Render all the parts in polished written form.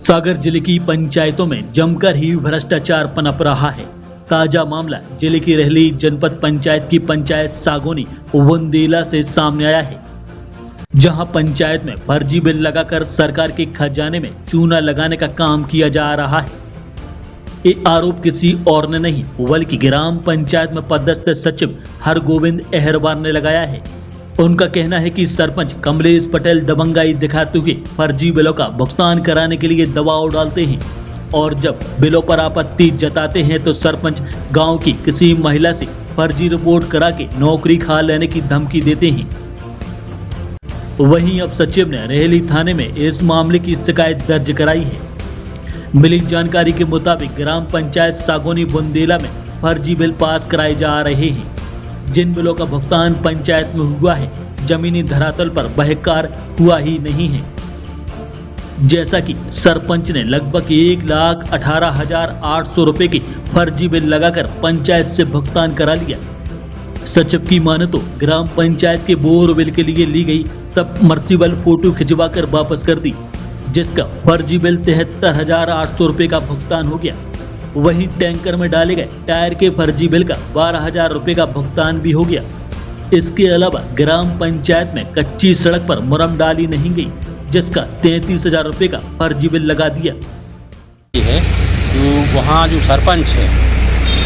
सागर जिले की पंचायतों में जमकर ही भ्रष्टाचार पनप रहा है। ताजा मामला जिले की रहली जनपद पंचायत की पंचायत सागोनी बुंदेला से सामने आया है, जहां पंचायत में फर्जी बिल लगाकर सरकार के खजाने में चूना लगाने का काम किया जा रहा है। ये आरोप किसी और ने नहीं बल्कि ग्राम पंचायत में पदस्थ सचिव हरगोविंद अहरवार ने लगाया है। उनका कहना है कि सरपंच कमलेश पटेल दबंगाई दिखाते हुए फर्जी बिलों का भुगतान कराने के लिए दबाव डालते हैं और जब बिलों पर आपत्ति जताते हैं तो सरपंच गांव की किसी महिला से फर्जी रिपोर्ट करा के नौकरी खा लेने की धमकी देते हैं। वहीं अब सचिव ने रहली थाने में इस मामले की शिकायत दर्ज कराई है। मिली जानकारी के मुताबिक ग्राम पंचायत सागोनी बुंदेला में फर्जी बिल पास कराए जा रहे हैं। जिन बिलों का भुगतान पंचायत में हुआ है, जमीनी धरातल पर बहिष्कार हुआ ही नहीं है। जैसा कि सरपंच ने लगभग 1,18,800 रुपए की फर्जी बिल लगाकर पंचायत से भुगतान करा लिया। सचिव की माने तो ग्राम पंचायत के बोरवेल के लिए ली गई सबमर्सिबल फोटो खिंचवाकर वापस कर दी, जिसका फर्जी बिल 73,800 रुपए का भुगतान हो गया। वहीं टैंकर में डाले गए टायर के फर्जी बिल का 12,000 रुपए का भुगतान भी हो गया। इसके अलावा ग्राम पंचायत में कच्ची सड़क पर मुरम डाली नहीं गई, जिसका 33,000 रुपए का फर्जी बिल लगा दिया है। तो वहाँ जो सरपंच है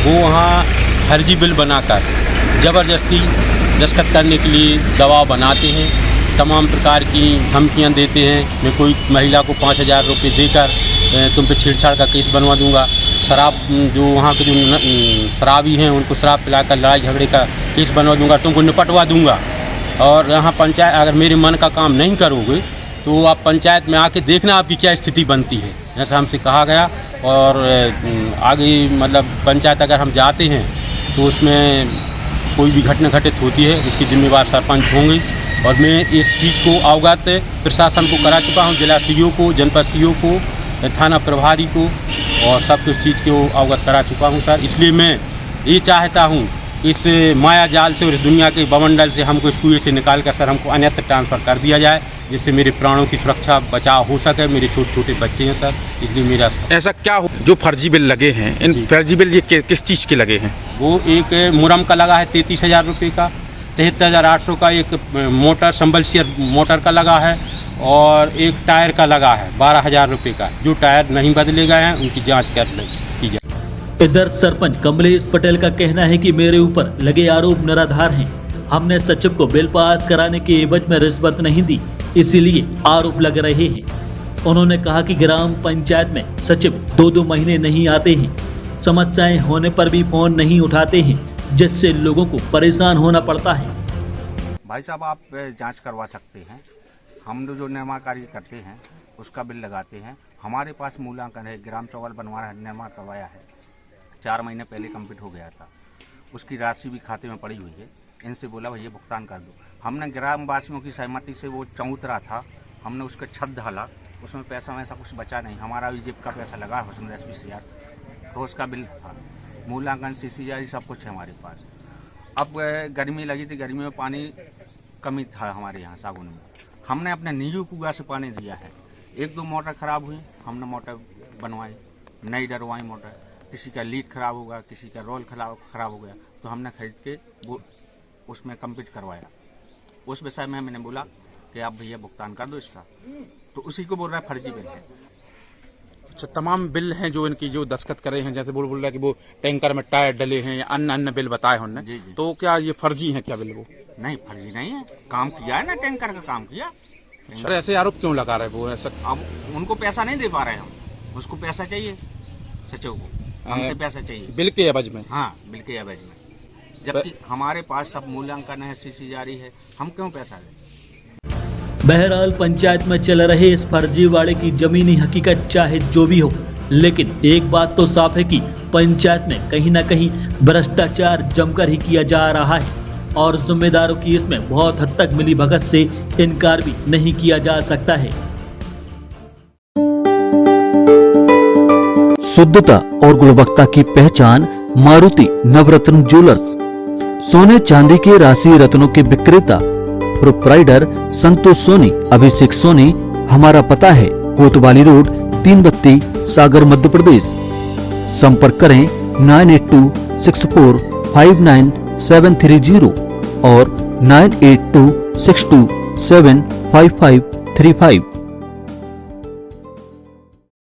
वो वहाँ फर्जी बिल बनाकर ज़बरदस्ती दस्तखत करने के लिए दबाव बनाते हैं, तमाम प्रकार की धमकियाँ देते हैं। मैं कोई महिला को 5,000 रुपये देकर तुम पे छेड़छाड़ का केस बनवा दूंगा। शराब जो वहाँ के जो शराबी हैं उनको शराब पिलाकर लड़ाई झगड़े का केस बनवा दूंगा, तुमको निपटवा दूंगा। और यहाँ पंचायत अगर मेरे मन का काम नहीं करोगे तो आप पंचायत में आके देखना आपकी क्या स्थिति बनती है, ऐसा हमसे कहा गया। और आगे मतलब पंचायत अगर हम जाते हैं तो उसमें कोई भी घटना घटित होती है उसकी जिम्मेवार सरपंच होंगे। और मैं इस चीज़ को अवगत प्रशासन को करा चुका हूँ, जिला सीओ को, जनपद सीओ को, थाना प्रभारी को और सब कुछ चीज़ को अवगत करा चुका हूँ सर। इसलिए मैं ये चाहता हूँ इस माया जाल से और इस दुनिया के बवंडल से हमको इस कुएं से निकाल कर सर हमको अन्यत्र ट्रांसफ़र कर दिया जाए, जिससे मेरे प्राणों की सुरक्षा बचाव हो सके। मेरे छोटे छोटे बच्चे हैं सर, इसलिए मेरा ऐसा क्या हो जो फर्जी बिल लगे हैं, इन फर्जी बिल ये किस चीज़ के लगे हैं? वो एक मुरम का लगा है 33,000 रुपये का, 73,800 का एक मोटर संबलसियर मोटर का लगा है और एक टायर का लगा है 12,000 रुपये का। जो टायर नहीं बदले गए हैं उनकी जाँच की जाए। इधर सरपंच कमलेश पटेल का कहना है कि मेरे ऊपर लगे आरोप निराधार हैं। हमने सचिव को बिल पास कराने के एवज में रिश्वत नहीं दी, इसीलिए आरोप लग रहे हैं। उन्होंने कहा कि ग्राम पंचायत में सचिव 2-2 महीने नहीं आते हैं, समस्याएं होने पर भी फोन नहीं उठाते हैं, जिससे लोगों को परेशान होना पड़ता है। भाई साहब आप जांच करवा सकते हैं। हम जो निर्माण कार्य करते हैं उसका बिल लगाते हैं। हमारे पास मूल्यांकन है, ग्राम चौवल बनवाया है, निर्माण करवाया है, 4 महीने पहले कंप्लीट हो गया था। उसकी राशि भी खाते में पड़ी हुई है। इनसे बोला भैया भुगतान कर दो। हमने ग्राम वासियों की सहमति से वो चौतरा था, हमने उसका छत ढाला, उसमें पैसा वैसा कुछ बचा नहीं। हमारा भी जेब का पैसा लगा है उसमें 10-20,000, तो उसका बिल था। मूल्यांकन CC सब कुछ है हमारे पास। अब गर्मी लगी थी, गर्मी में पानी कमी था हमारे यहाँ सागौन में। हमने अपने निजी कुआं से पानी दिया है। 1-2 मोटर ख़राब हुई, हमने मोटर बनवाई, नई डरवाई मोटर। किसी का लीड ख़राब होगा, किसी का रोल ख़राब हो गया, तो हमने खरीद के वो उसमें कंप्लीट करवाया। उस विषय में मैंने बोला कि आप भैया भुगतान कर दो इसका, तो उसी को बोल रहा है फर्जी बिल है। अच्छा, तमाम बिल हैं जो इनकी जो दस्तखत करे हैं, जैसे बोल रहा है कि वो टैंकर में टायर डले हैं या अन्य बिल बताए उन्होंने, तो क्या ये फर्जी हैं क्या बिल? वो नहीं, फर्जी नहीं है, काम किया है ना, टैंकर का काम किया। सर ऐसे आरोप क्यों लगा रहे वो? ऐसा अब उनको पैसा नहीं दे पा रहे हम, उसको पैसा चाहिए, सचिव को हमसे पैसा चाहिए बिल के एवज में। हाँ, बिल के एवज में, जबकि हमारे पास सब मूल्यांकन है, CC जारी है, हम क्यों पैसा दें? बहरहाल पंचायत में चल रहे इस फर्जीवाड़े की जमीनी हकीकत चाहे जो भी हो, लेकिन एक बात तो साफ है कि पंचायत में कहीं ना कहीं भ्रष्टाचार जमकर ही किया जा रहा है और जिम्मेदारों की इसमें बहुत हद तक मिली भगत से इनकार भी नहीं किया जा सकता है। शुद्धता और गुणवत्ता की पहचान मारुति नवरत्न ज्वेलर्स। सोने चांदी के राशि रत्नों के विक्रेता प्रोप्राइटर संतोष सोनी, अभिषेक सोनी। हमारा पता है कोतवाली रोड, तीन बत्ती सागर मध्य प्रदेश। संपर्क करें 9826459730 और 9826275535।